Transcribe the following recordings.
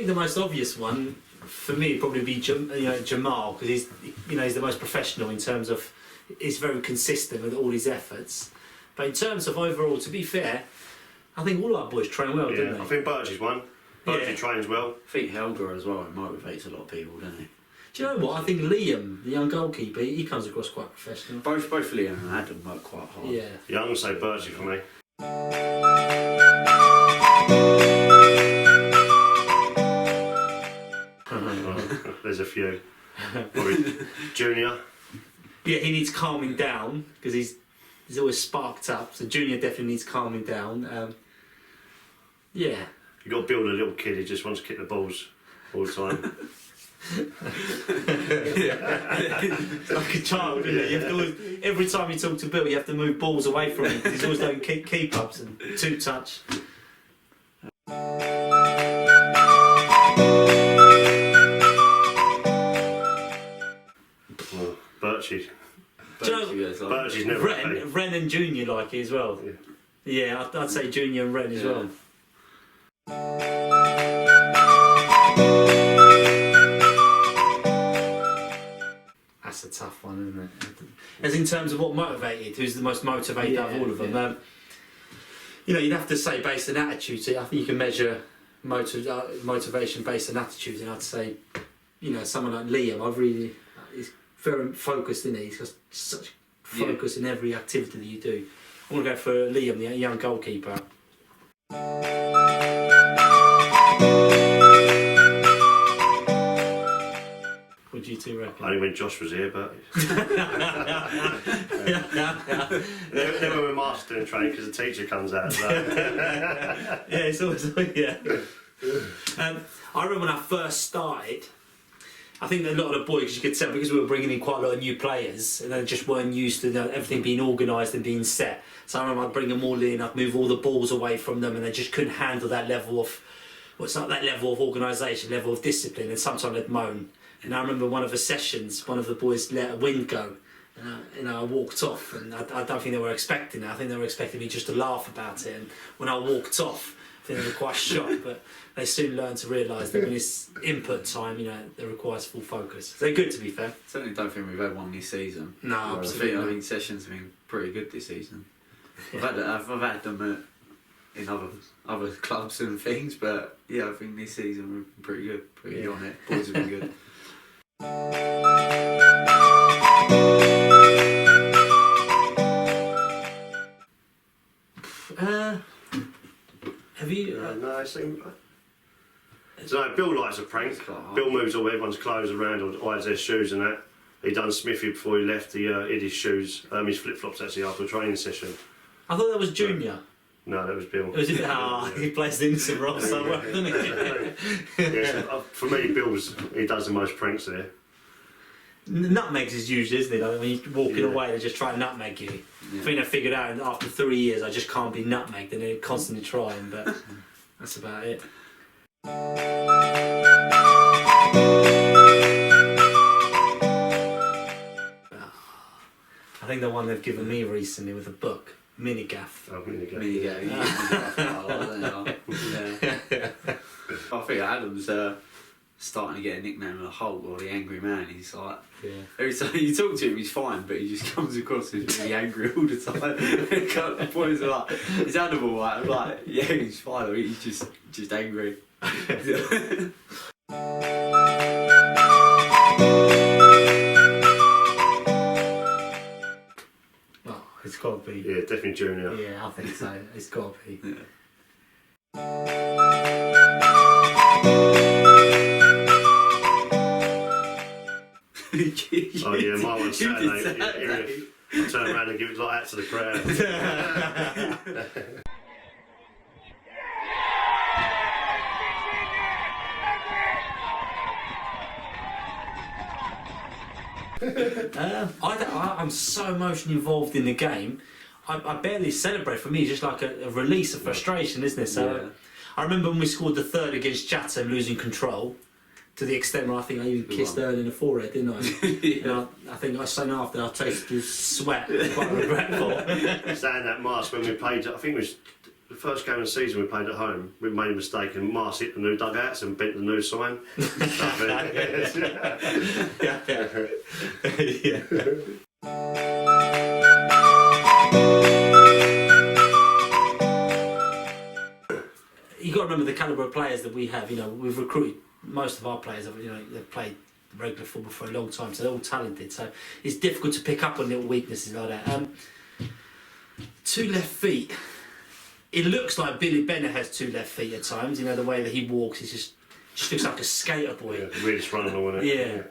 think the most obvious one for me would probably be Jamal, because he's the most professional in terms of he's very consistent with all his efforts. But in terms of overall, to be fair, I think all our boys train well, don't they? I think Birchie's one. Birchie trains well. I think Helga as well, it motivates a lot of people, doesn't he? Do you know what? I think Liam, the young goalkeeper, he comes across quite professional. Both Liam and Adam work quite hard. Yeah. Yeah, I'm going to say Birchie for me. There's a few. Probably Junior. Yeah, he needs calming down because he's always sparked up. So Junior definitely needs calming down. Yeah. You've got to build a little kid who just wants to kick the balls all the time. It's like a child, isn't it? You have to always, every time you talk to Bill, you have to move balls away from him because he's always doing keep ups and two touch. Well, Birchie. Birchie's never Ren and Junior like it as well. Yeah, I'd say Junior and Ren as well. That's a tough one, isn't it? As in terms of what motivated, who's the most motivated out of all of them? You'd have to say based on attitude. So I think you can measure motivation based on attitude, and I'd say, someone like Liam, he's very focused in it. He's got such focus in every activity that you do. I want to go for Liam, the young goalkeeper. What do you two reckon? Only when Josh was here, but never when Mark's doing training because the teacher comes out. So. Yeah, it's always I remember when I first started. I think that a lot of the boys, you could tell, because we were bringing in quite a lot of new players, and they just weren't used to everything being organised and being set. So I remember I'd bring them all in, I'd move all the balls away from them, and they just couldn't handle that level of, that level of organisation, level of discipline, and sometimes they'd moan. And I remember one of the sessions, one of the boys let a wind go, and I walked off, and I don't think they were expecting it. I think they were expecting me just to laugh about it, and when I walked off, I think they were quite shocked, but they soon learned to realise that when it's input time, it requires full focus. They're good, to be fair. Certainly don't think we've had one this season. No, absolutely. I think sessions have been pretty good this season. Yeah. I've had them in other clubs and things, but yeah, I think this season we've been pretty good, pretty on it. Boys have been good. Have you? No, it seems. So Bill likes a prank. Bill moves all everyone's clothes around or hides their shoes and that. He done Smithy before he left. He hid his shoes, his flip flops actually after a training session. I thought that was Junior. No, that was Bill. Was it? He plays into some role somewhere, doesn't he? Yeah, for me, he does the most pranks there. Nutmegs is usually, isn't it? Like when you're walking away, they just try and nutmeg you. Yeah. I think they figured out after 3 years I just can't be nutmegged, and they're constantly trying, but that's about it. I think the one they've given me recently with a book, Minigaff. Oh, Minigaff. I think Adam's starting to get a nickname of the Hulk or the Angry Man. He's like, every time you talk to him, he's fine, but he just comes across as really angry all the time. The boys are like, is Adam alright? I'm like, yeah, he's fine. He's just angry. Oh, it's got to be. Yeah, definitely Junior. Yeah, I think so. It's got to be. Yeah. Oh yeah, my one Saturday. I'll turn around and give it like that to the crowd. I'm so emotionally involved in the game. I barely celebrate. For me, it's just like a release of frustration, isn't it? So I remember when we scored the third against Chatham, losing control. To the extent where I think I even kissed Earl in the forehead, didn't I? Yeah. I think I soon after I tasted his sweat. Quite regretful. Saying that mask when we played, I think it was the first game of the season we played at home, we made a mistake and Mars hit the new dugouts and bent the new sign. You got to remember the calibre of players that we have. You know, we've recruited most of our players. You know, they've played regular football for a long time, so they're all talented. So it's difficult to pick up on little weaknesses like that. Two left feet. It looks like Billy Bennett has two left feet at times. You know, the way that he walks, he just looks like a skater boy. Yeah, really running all in it. Yeah.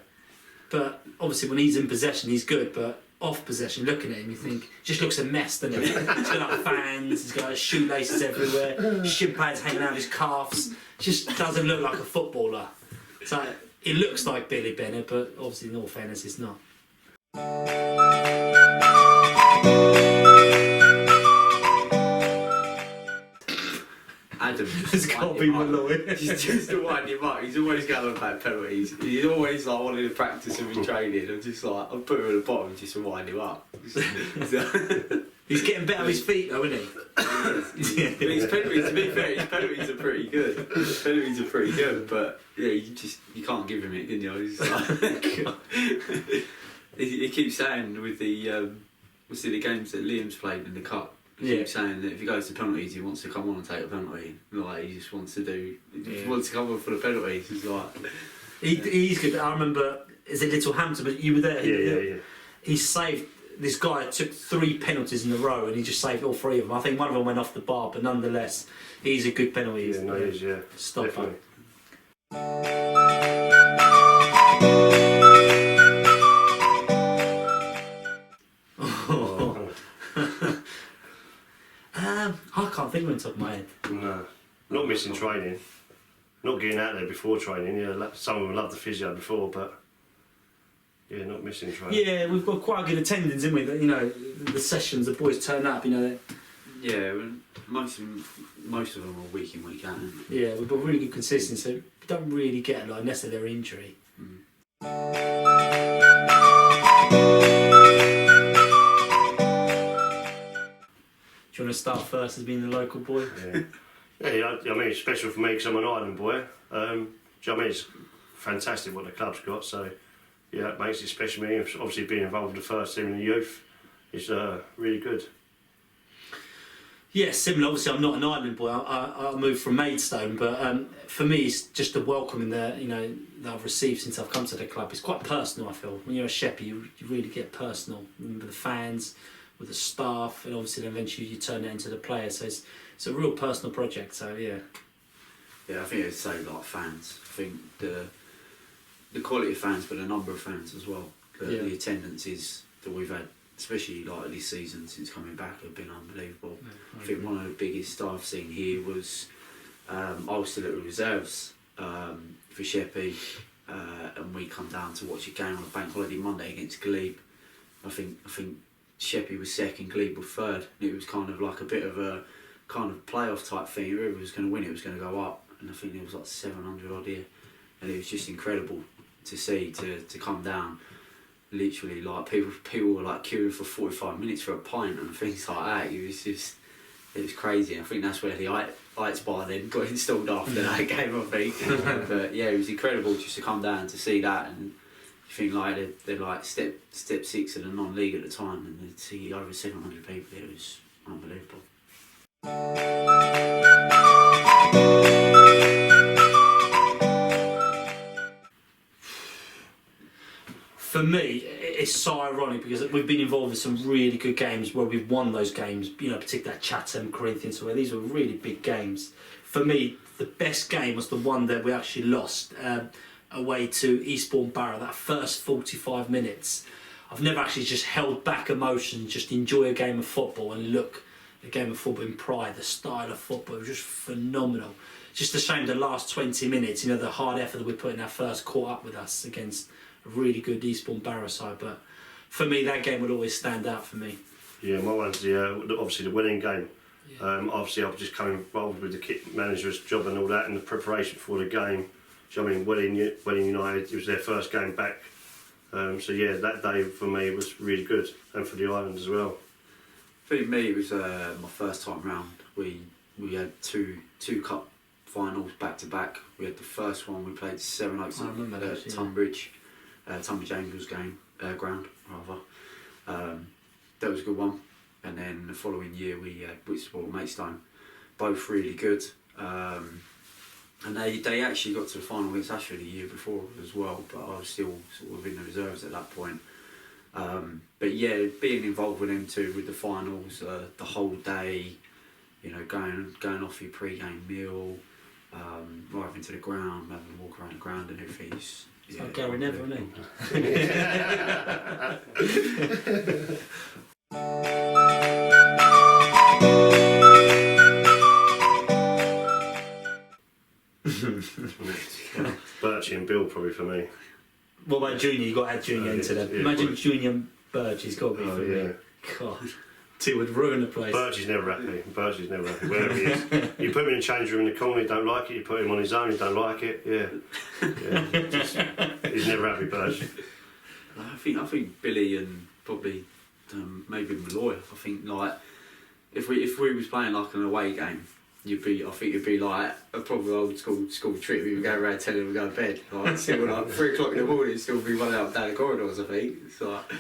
But obviously when he's in possession, he's good. But off possession, looking at him, you think, just looks a mess, doesn't he? He's got like fans, he's got his shoelaces everywhere, shin pads hanging out of his calves. Just doesn't look like a footballer. So it looks like Billy Bennett, but obviously in all fairness, it's not. Adam It's got to be Malloy. just to wind him up. He's always going on about penalties. He's always like wanting to practice with his training. I'm just like, I'll put him at the bottom just to wind him up. He's getting better with his feet though, isn't he? But his penalties, to be fair, his penalties are pretty good. His penalties are pretty good, but yeah, you can't give him it, can you? He's like, he keeps saying with the the games that Liam's played in the cup. He keeps saying that if he goes to penalties, he wants to come on and take a penalty. Like he just wants to wants to come on for the penalties. He's like, he's good. I remember, is it Little Hampton? But you were there. Yeah. He saved. This guy took 3 penalties in a row, and he just saved all 3 of them. I think one of them went off the bar, but nonetheless, he's a good penalty. Yeah, no, he is. Yeah, stopper. I can't think of it on top of my head. No, not missing training, not getting out there before training. Yeah, some of them loved the physio before, but yeah, not missing training. Yeah, we've got quite a good attendance, haven't we? That, you know, the sessions, the boys turn up. You know. yeah, most of them are week in, week out. Yeah, we've got really good consistency. So we don't really get a lot unless they're injury. Do you want to start first as being the local boy? Yeah, I mean, it's special for me because I'm an Ireland boy. Do you know what I mean? It's fantastic what the club's got, so yeah, it makes it special for me. Obviously, being involved with the first team in the youth is really good. Yeah, similar. Obviously, I'm not an Ireland boy. I moved from Maidstone, but for me, it's just the welcome that I've received since I've come to the club. It's quite personal. I feel when you're a shepherd, you really get personal with the fans, with the staff, and obviously then eventually you turn that into the players. So it's a real personal project. So yeah. Yeah, I think I'd say like fans. I think the quality of fans, but the number of fans as well. The attendances that we've had, especially like this season since coming back, have been unbelievable. I think one of the biggest I've seen here was I was still at the reserves for Sheppey, and we come down to watch a game on a bank holiday Monday against Glebe. I think Sheppey was second, Glebe was third, and it was kind of like a bit of a kind of playoff type thing. Whoever was going to win it was going to go up, and I think there was like 700 odd here, and it was just incredible to see to come down. Literally, like people were like queuing for 45 minutes for a pint and things like that. It was crazy. I think that's where the Lights bar then got installed after that game, I think. But yeah, it was incredible just to come down to see that, and you think like they're like step 6 of the non-league at the time, and they'd see over 700 people. It was unbelievable. For me, it's so ironic because we've been involved in some really good games where we've won those games, particularly at Chatham, Corinthians, where these were really big games. For me, the best game was the one that we actually lost away to Eastbourne Barrow, that first 45 minutes. I've never actually just held back emotion, just enjoy a game of football and look at a game of football in pride. The style of football was just phenomenal. Just a shame the last 20 minutes, the hard effort that we put in our first caught up with us against a really good Eastbourne Barrow side, but for me that game will always stand out for me. Yeah, my one's obviously the winning game. Yeah. Obviously I've just come involved with the kit manager's job and all that, and the preparation for the game. Do you know what I mean? Welling United, it was their first game back. So yeah, that day for me was really good, and for the island as well. For me, it was my first time round. We we had two cup finals back to back. We had the first one, we played Seven Oaks at Tunbridge Angels ground rather. That was a good one. And then the following year we had Whitstable and Maidstone, both really good. And they actually got to the final against Ashford the year before as well, but I was still sort of in the reserves at that point. But yeah, being involved with them too, with the finals, the whole day, you know, going off your pre-game meal, driving to the ground, having a walk around the ground and everything. It's like Gary Neville, isn't Birchie and Bill probably for me. What about Junior? You got to add Junior into them. Imagine Junior and Birch, he's got to be for me. God, two would ruin the place. Birchie's never happy. Wherever he is. You put him in a change room in the corner, he don't like it. You put him on his own, he don't like it. He's never happy, Birch. I think Billy and probably maybe Malloy. I think like if we was playing like an away game, I think it'd be like a proper old school trip. We would go around telling them to go to bed. Like still like 3 o'clock in the morning, still be running up down the corridors. I think it's like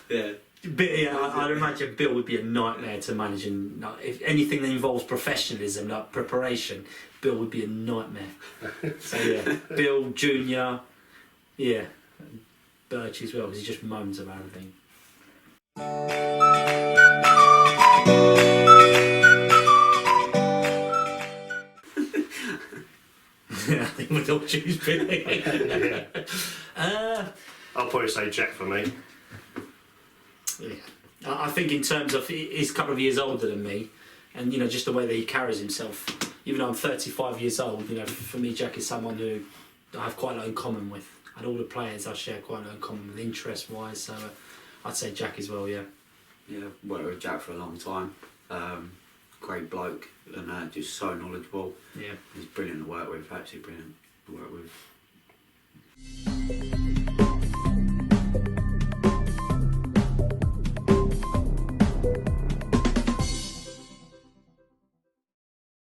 yeah. But yeah, I'd imagine Bill would be a nightmare to manage, and like, if anything that involves professionalism, like preparation, Bill would be a nightmare. So yeah, Bill, Junior, yeah, Birch as well, because he just moans about everything. I think we'd all choose Billy. I'll probably say Jack for me. Yeah, I think in terms of he's a couple of years older than me, and you know just the way that he carries himself. Even though I'm 35 years old, you know, for me Jack is someone who I have quite a lot in common with, and all the players I share quite a lot in common with interest-wise. So I'd say Jack as well. Yeah. Yeah, worked with Jack for a long time. Great bloke and just so knowledgeable. Yeah, he's brilliant to work with. Absolutely brilliant to work with.